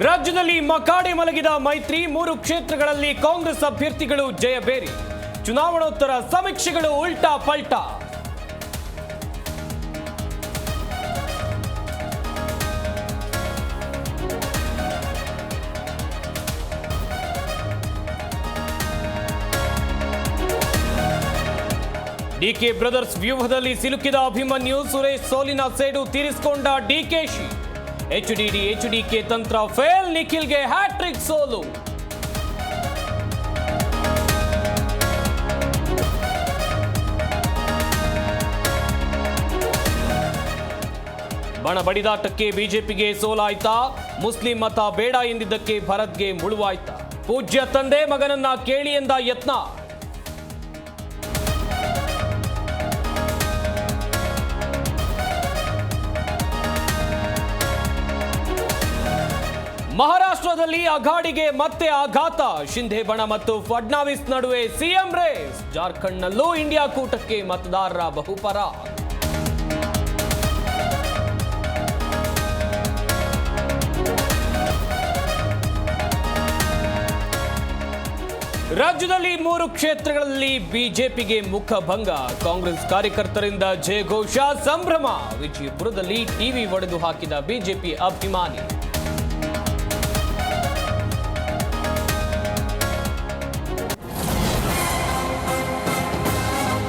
ರಾಜ್ಯದಲ್ಲಿ ಮಕಾಡೆ ಮಲಗಿದ ಮೈತ್ರಿ 3 ಕ್ಷೇತ್ರಗಳಲ್ಲಿ ಕಾಂಗ್ರೆಸ್ ಅಭ್ಯರ್ಥಿಗಳು ಜಯಬೇರಿ. ಚುನಾವಣೋತ್ತರ ಸಮೀಕ್ಷೆಗಳು ಉಲ್ಟಾ ಪಲ್ಟಾ. ಡಿಕೆ ಬ್ರದರ್ಸ್ ವ್ಯೂಹದಲ್ಲಿ ಸಿಲುಕಿದ ಅಭಿಮನ್ಯು, ಸುರೇಶ್ ಸೋಲಿನ ಸೇಡು ತೀರಿಸಿಕೊಂಡ ಡಿಕೆಶಿ. ಎಚ್ಡಿಕೆ ತಂತ್ರ ಫೇಲ್, ನಿಖಿಲ್ಗೆ ಹ್ಯಾಟ್ರಿಕ್ ಸೋಲು. ಬಣ ಬಡಿದಾಟಕ್ಕೆ ಬಿಜೆಪಿಗೆ ಸೋಲಾಯ್ತಾ? ಮುಸ್ಲಿಂ ಮತ ಬೇಡ ಎಂದಿದ್ದಕ್ಕೆ ಭರತ್ಗೆ ಮುಳುವಾಯ್ತಾ? ಪೂಜ್ಯ ತಂದೆ ಮಗನನ್ನ ಕೇಳಿ ಎಂದ ಯತ್ನ. ಮಹಾರಾಷ್ಟ್ರದಲ್ಲಿ ಅಘಾಡಿಗೆ ಮತ್ತೆ ಆಘಾತ. ಶಿಂಧೆ ಬಣ ಮತ್ತು ಫಡ್ನವೀಸ್ ನಡುವೆ ಸಿಎಂ ರೇಸ್. ಜಾರ್ಖಂಡ್ನಲ್ಲೂ ಇಂಡಿಯಾ ಕೂಟಕ್ಕೆ ಮತದಾರರ ಬಹುಪರ. ರಾಜ್ಯದಲ್ಲಿ 3 ಕ್ಷೇತ್ರಗಳಲ್ಲಿ ಬಿಜೆಪಿಗೆ ಮುಖಭಂಗ. ಕಾಂಗ್ರೆಸ್ ಕಾರ್ಯಕರ್ತರಿಂದ ಜಯಘೋಷ, ಸಂಭ್ರಮ. ವಿಜಯಪುರದಲ್ಲಿ ಟಿವಿ ಒಡೆದು ಹಾಕಿದ ಬಿಜೆಪಿ ಅಭಿಮಾನಿ.